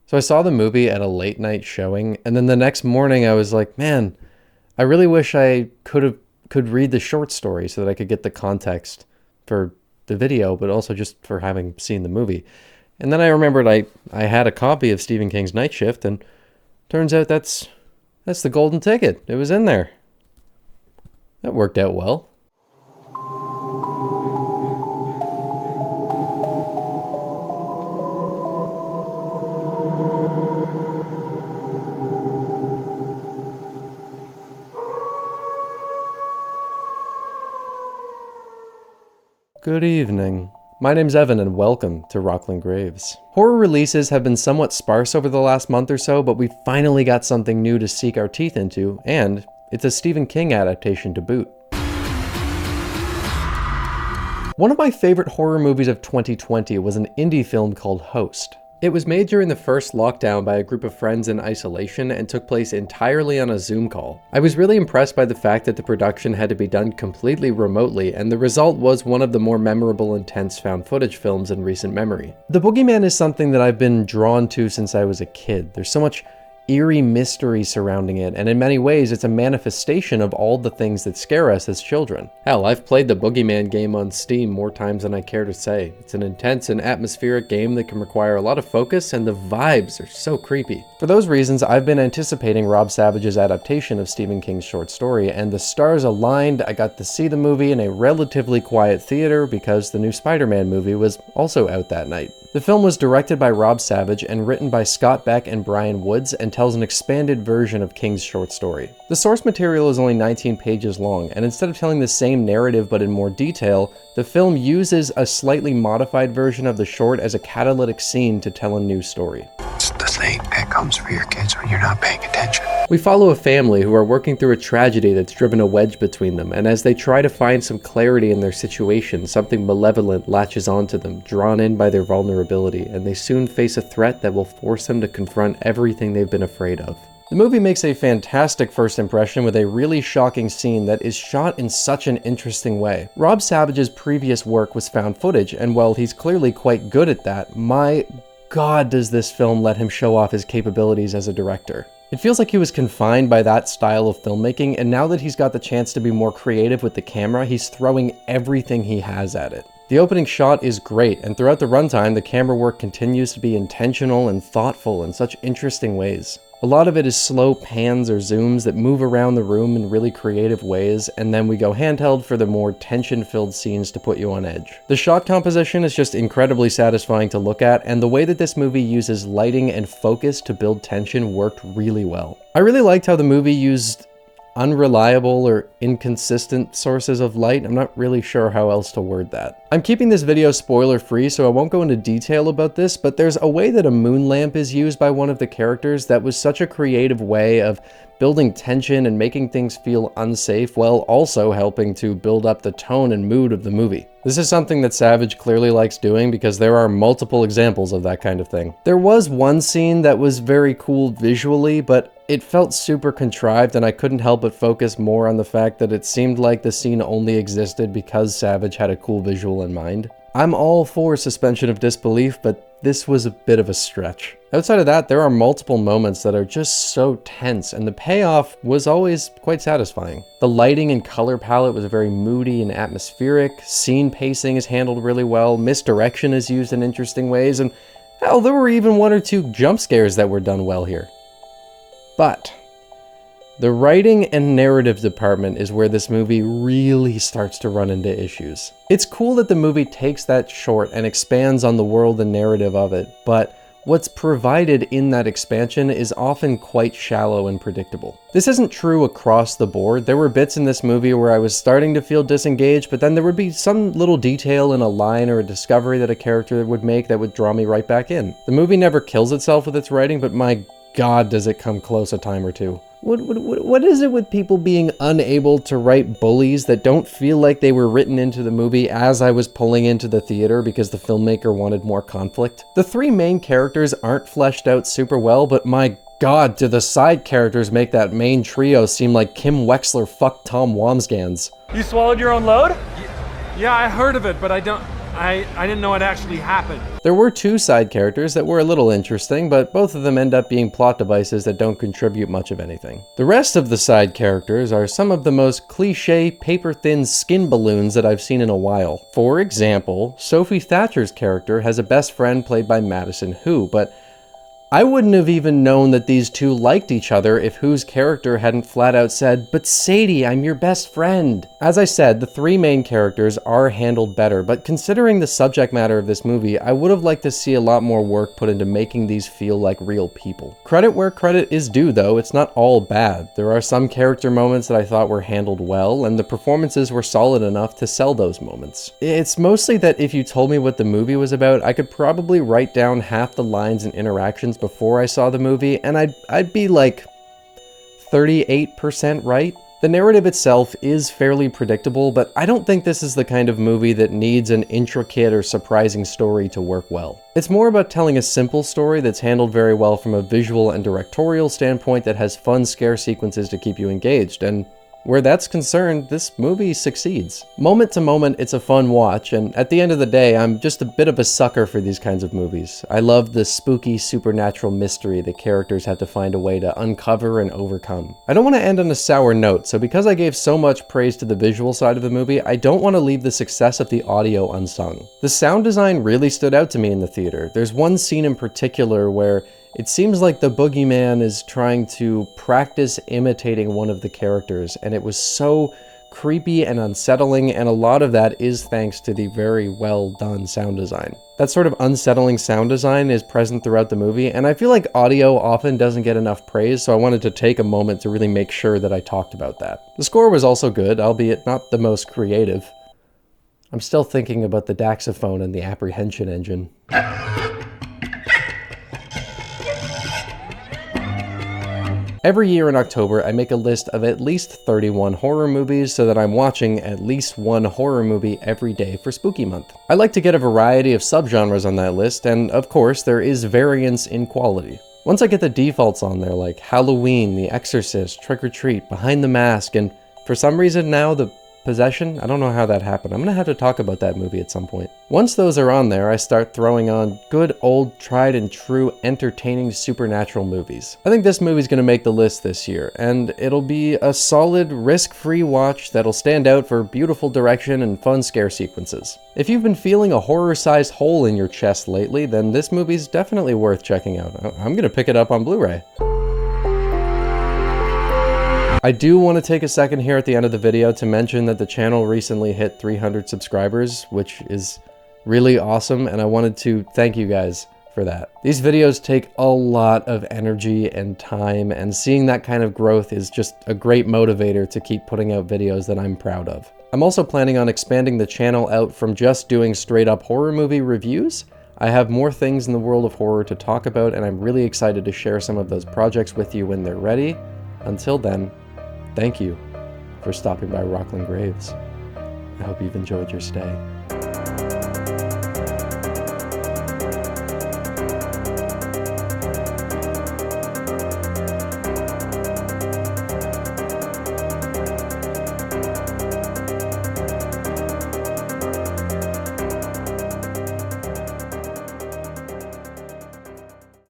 So I saw the movie at a late night showing, and then the next morning I was like, man, I really wish I could read the short story so that I could get the context for the video, but also just for having seen the movie. And then I remembered I had a copy of Stephen King's Night Shift, and turns out that's the golden ticket. It was in there. That worked out well. Good evening. My name's Evan and welcome to Rocklin Graves. Horror releases have been somewhat sparse over the last month or so, but we finally got something new to sink our teeth into, and it's a Stephen King adaptation to boot. One of my favorite horror movies of 2020 was an indie film called Host. It was made during the first lockdown by a group of friends in isolation and took place entirely on a Zoom call. I was really impressed by the fact that the production had to be done completely remotely, and the result was one of the more memorable and tense found footage films in recent memory. The Boogeyman is something that I've been drawn to since I was a kid. There's so much eerie mystery surrounding it, and in many ways it's a manifestation of all the things that scare us as children. Hell, I've played the Boogeyman game on Steam more times than I care to say. It's an intense and atmospheric game that can require a lot of focus, and the vibes are so creepy. For those reasons, I've been anticipating Rob Savage's adaptation of Stephen King's short story, and the stars aligned. I got to see the movie in a relatively quiet theater because the new Spider-Man movie was also out that night. The film was directed by Rob Savage and written by Scott Beck and Brian Woods, and tells an expanded version of King's short story. The source material is only 19 pages long, and instead of telling the same narrative but in more detail, the film uses a slightly modified version of the short as a catalytic scene to tell a new story. It's the thing that comes for your kids when you're not paying attention. We follow a family who are working through a tragedy that's driven a wedge between them, and as they try to find some clarity in their situation, something malevolent latches onto them, drawn in by their vulnerability, and they soon face a threat that will force them to confront everything they've been afraid of. The movie makes a fantastic first impression with a really shocking scene that is shot in such an interesting way. Rob Savage's previous work was found footage, and while he's clearly quite good at that, my God does this film let him show off his capabilities as a director. It feels like he was confined by that style of filmmaking, and now that he's got the chance to be more creative with the camera, he's throwing everything he has at it. The opening shot is great, and throughout the runtime, the camera work continues to be intentional and thoughtful in such interesting ways. A lot of it is slow pans or zooms that move around the room in really creative ways, and then we go handheld for the more tension-filled scenes to put you on edge. The shot composition is just incredibly satisfying to look at, and the way that this movie uses lighting and focus to build tension worked really well. I really liked how the movie used unreliable or inconsistent sources of light. I'm not really sure how else to word that. I'm keeping this video spoiler free, so I won't go into detail about this, but there's a way that a moon lamp is used by one of the characters that was such a creative way of building tension and making things feel unsafe while also helping to build up the tone and mood of the movie. This is something that Savage clearly likes doing because there are multiple examples of that kind of thing. There was one scene that was very cool visually, but it felt super contrived, and I couldn't help but focus more on the fact that it seemed like the scene only existed because Savage had a cool visual in mind. I'm all for suspension of disbelief, but this was a bit of a stretch. Outside of that, there are multiple moments that are just so tense, and the payoff was always quite satisfying. The lighting and color palette was very moody and atmospheric, scene pacing is handled really well, misdirection is used in interesting ways, and hell, there were even one or two jump scares that were done well here. But the writing and narrative department is where this movie really starts to run into issues. It's cool that the movie takes that short and expands on the world and narrative of it, but what's provided in that expansion is often quite shallow and predictable. This isn't true across the board. There were bits in this movie where I was starting to feel disengaged, but then there would be some little detail in a line or a discovery that a character would make that would draw me right back in. The movie never kills itself with its writing, but my God, does it come close a time or two. What is it with people being unable to write bullies that don't feel like they were written into the movie as I was pulling into the theater because the filmmaker wanted more conflict? The three main characters aren't fleshed out super well, but my God, do the side characters make that main trio seem like Kim Wexler fucked Tom Wamsgans. You swallowed your own load? Yeah, I heard of it, but I I didn't know it actually happened. There were two side characters that were a little interesting, but both of them end up being plot devices that don't contribute much of anything. The rest of the side characters are some of the most cliché, paper-thin skin balloons that I've seen in a while. For example, Sophie Thatcher's character has a best friend played by Madison Who, but I wouldn't have even known that these two liked each other if Who's character hadn't flat out said, "But Sadie, I'm your best friend." As I said, the three main characters are handled better, but considering the subject matter of this movie, I would have liked to see a lot more work put into making these feel like real people. Credit where credit is due though, it's not all bad. There are some character moments that I thought were handled well, and the performances were solid enough to sell those moments. It's mostly that if you told me what the movie was about, I could probably write down half the lines and interactions before I saw the movie, and I'd be like 38% right. The narrative itself is fairly predictable, but I don't think this is the kind of movie that needs an intricate or surprising story to work well. It's more about telling a simple story that's handled very well from a visual and directorial standpoint that has fun scare sequences to keep you engaged, and where that's concerned, this movie succeeds. Moment to moment, it's a fun watch, and at the end of the day, I'm just a bit of a sucker for these kinds of movies. I love the spooky, supernatural mystery the characters have to find a way to uncover and overcome. I don't want to end on a sour note, so because I gave so much praise to the visual side of the movie, I don't want to leave the success of the audio unsung. The sound design really stood out to me in the theater. There's one scene in particular where it seems like the Boogeyman is trying to practice imitating one of the characters, and it was so creepy and unsettling, and a lot of that is thanks to the very well done sound design. That sort of unsettling sound design is present throughout the movie, and I feel like audio often doesn't get enough praise, so I wanted to take a moment to really make sure that I talked about that. The score was also good, albeit not the most creative. I'm still thinking about the daxophone and the apprehension engine. Every year in October, I make a list of at least 31 horror movies so that I'm watching at least one horror movie every day for Spooky Month. I like to get a variety of subgenres on that list, and of course, there is variance in quality. Once I get the defaults on there, like Halloween, The Exorcist, Trick or Treat, Behind the Mask, and for some reason now, The Possession? I don't know how that happened. I'm gonna have to talk about that movie at some point. Once those are on there, I start throwing on good old tried and true entertaining supernatural movies. I think this movie's gonna make the list this year, and it'll be a solid risk-free watch that'll stand out for beautiful direction and fun scare sequences. If you've been feeling a horror-sized hole in your chest lately, then this movie's definitely worth checking out. I'm gonna pick it up on Blu-ray. I do want to take a second here at the end of the video to mention that the channel recently hit 300 subscribers, which is really awesome, and I wanted to thank you guys for that. These videos take a lot of energy and time, and seeing that kind of growth is just a great motivator to keep putting out videos that I'm proud of. I'm also planning on expanding the channel out from just doing straight up horror movie reviews. I have more things in the world of horror to talk about, and I'm really excited to share some of those projects with you when they're ready. Until then, thank you for stopping by Rocklin Graves. I hope you've enjoyed your stay.